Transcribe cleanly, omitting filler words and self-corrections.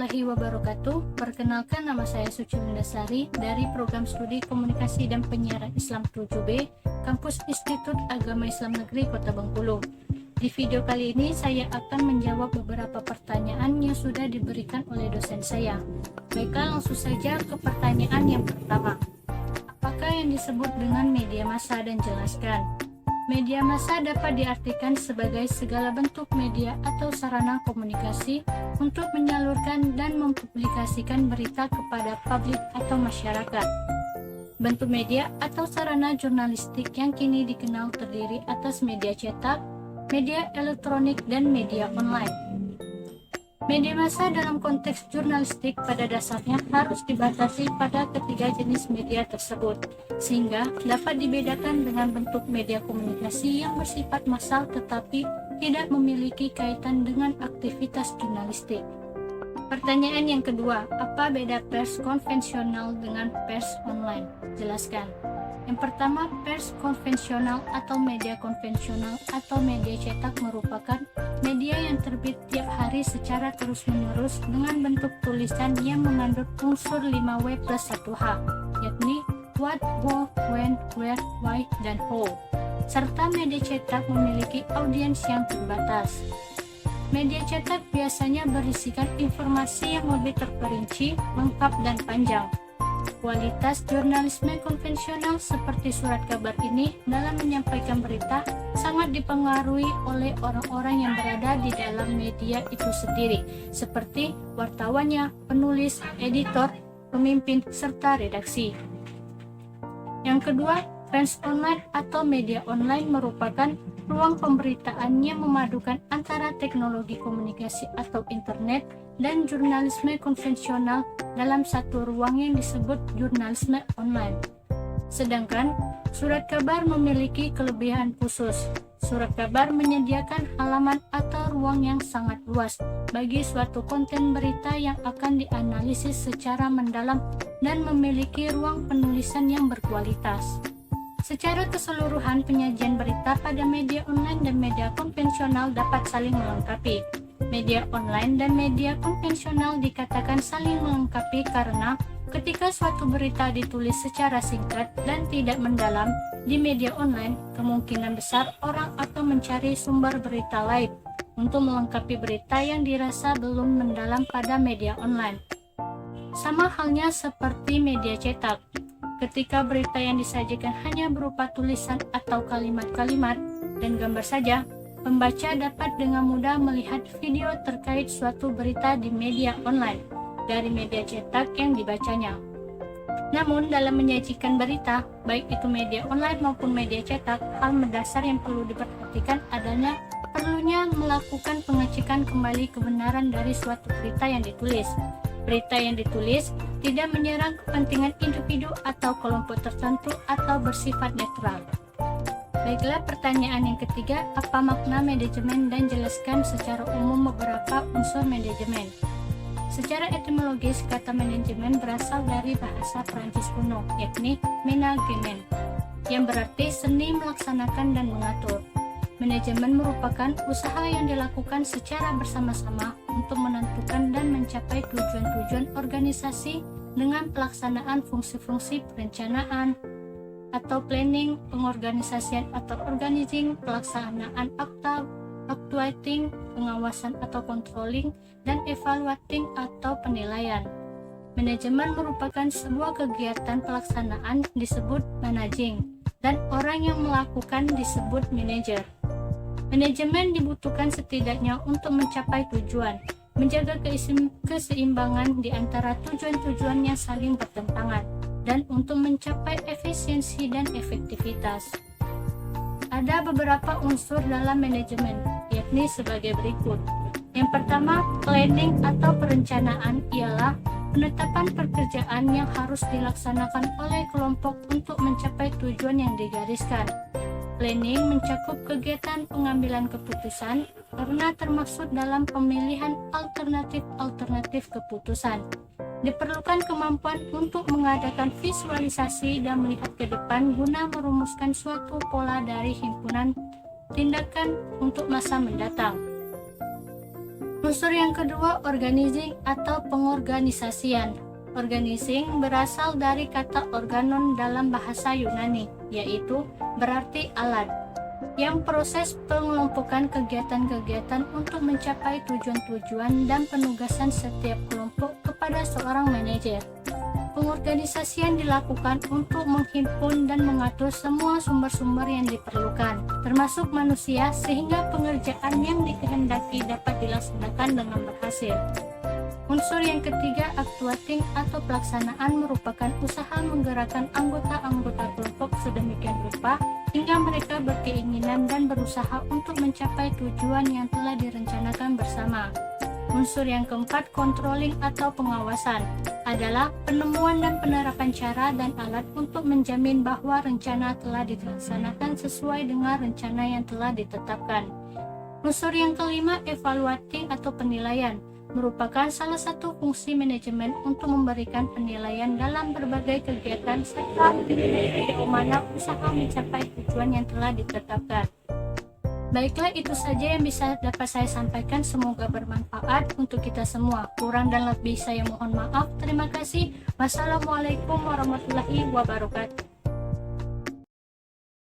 warahmatullahi wabarakatuh. Perkenalkan, nama saya Suci Lindasari dari Program Studi Komunikasi dan Penyiaran Islam 7B, Kampus Institut Agama Islam Negeri Kota Bengkulu. Di video kali ini saya akan menjawab beberapa pertanyaan yang sudah diberikan oleh dosen saya. Baiklah, langsung saja ke pertanyaan yang pertama. Apakah yang disebut dengan media massa, dan jelaskan? Media massa dapat diartikan sebagai segala bentuk media atau sarana komunikasi untuk menyalurkan dan mempublikasikan berita kepada publik atau masyarakat. Bentuk media atau sarana jurnalistik yang kini dikenal terdiri atas media cetak, media elektronik, dan media online. Media massa dalam konteks jurnalistik pada dasarnya harus dibatasi pada ketiga jenis media tersebut, sehingga dapat dibedakan dengan bentuk media komunikasi yang bersifat massal tetapi tidak memiliki kaitan dengan aktivitas jurnalistik. Pertanyaan yang kedua, apa beda pers konvensional dengan pers online? Jelaskan. Yang pertama, pers konvensional atau media konvensional atau media cetak merupakan media yang terbit tiap hari secara terus-menerus dengan bentuk tulisan yang mengandung unsur 5W plus 1H, yakni what, who, when, where, why, dan how. Serta media cetak memiliki audiens yang terbatas. Media cetak biasanya berisikan informasi yang lebih terperinci, lengkap, dan panjang. Kualitas jurnalisme konvensional seperti surat kabar ini dalam menyampaikan berita sangat dipengaruhi oleh orang-orang yang berada di dalam media itu sendiri, seperti wartawannya, penulis, editor, pemimpin, serta redaksi. Yang kedua, pers online atau media online merupakan ruang pemberitaan yang memadukan antara teknologi komunikasi atau internet dan jurnalisme konvensional dalam satu ruang yang disebut jurnalisme online. Sedangkan surat kabar memiliki kelebihan khusus. Surat kabar menyediakan halaman atau ruang yang sangat luas bagi suatu konten berita yang akan dianalisis secara mendalam dan memiliki ruang penulisan yang berkualitas. Secara keseluruhan, penyajian berita pada media online dan media konvensional dapat saling melengkapi. Media online dan media konvensional dikatakan saling melengkapi karena ketika suatu berita ditulis secara singkat dan tidak mendalam di media online, kemungkinan besar orang akan mencari sumber berita lain untuk melengkapi berita yang dirasa belum mendalam pada media online. Sama halnya seperti media cetak. Ketika berita yang disajikan hanya berupa tulisan atau kalimat-kalimat dan gambar saja, pembaca dapat dengan mudah melihat video terkait suatu berita di media online dari media cetak yang dibacanya. Namun, dalam menyajikan berita, baik itu media online maupun media cetak, hal mendasar yang perlu diperhatikan adanya perlunya melakukan pengecekan kembali kebenaran dari suatu berita yang ditulis. Berita yang ditulis tidak menyerang kepentingan individu atau kelompok tertentu atau bersifat netral. Baiklah, pertanyaan yang ketiga, apa makna manajemen, dan jelaskan secara umum beberapa unsur manajemen. Secara etimologis, kata manajemen berasal dari bahasa Prancis kuno, yakni menagement, yang berarti seni melaksanakan dan mengatur. Manajemen merupakan usaha yang dilakukan secara bersama-sama untuk menentukan dan mencapai tujuan-tujuan organisasi dengan pelaksanaan fungsi-fungsi perencanaan atau planning, pengorganisasian atau organizing, pelaksanaan actuating, pengawasan atau controlling, dan evaluating atau penilaian. Manajemen merupakan sebuah kegiatan pelaksanaan disebut managing, dan orang yang melakukan disebut manager. Manajemen dibutuhkan setidaknya untuk mencapai tujuan, menjaga keseimbangan di antara tujuan-tujuan yang saling bertentangan, dan untuk mencapai efisiensi dan efektivitas. Ada beberapa unsur dalam manajemen, yakni sebagai berikut. Yang pertama, planning atau perencanaan ialah penetapan pekerjaan yang harus dilaksanakan oleh kelompok untuk mencapai tujuan yang digariskan. Planning mencakup kegiatan pengambilan keputusan karena termaksud dalam pemilihan alternatif keputusan. Diperlukan kemampuan untuk mengadakan visualisasi dan melihat ke depan guna merumuskan suatu pola dari himpunan tindakan untuk masa mendatang. Unsur yang kedua, organizing atau pengorganisasian. Organizing berasal dari kata organon dalam bahasa Yunani, yaitu berarti alat, yang proses pengelompokan kegiatan-kegiatan untuk mencapai tujuan-tujuan dan penugasan setiap kelompok kepada seorang manajer. Pengorganisasian dilakukan untuk menghimpun dan mengatur semua sumber-sumber yang diperlukan, termasuk manusia, sehingga pengerjaan yang dikehendaki dapat dilaksanakan dengan berhasil. Unsur yang ketiga, actuating atau pelaksanaan, merupakan usaha menggerakkan anggota-anggota kelompok sedemikian rupa hingga mereka berkeinginan dan berusaha untuk mencapai tujuan yang telah direncanakan bersama. Unsur yang keempat, controlling atau pengawasan, adalah penemuan dan penerapan cara dan alat untuk menjamin bahwa rencana telah dilaksanakan sesuai dengan rencana yang telah ditetapkan. Unsur yang kelima, evaluating atau penilaian, merupakan salah satu fungsi manajemen untuk memberikan penilaian dalam berbagai kegiatan serta sejauh mana usaha mencapai tujuan yang telah ditetapkan. Baiklah, itu saja yang bisa dapat saya sampaikan. Semoga bermanfaat untuk kita semua. Kurang dan lebih saya mohon maaf. Terima kasih. Wassalamualaikum warahmatullahi wabarakatuh.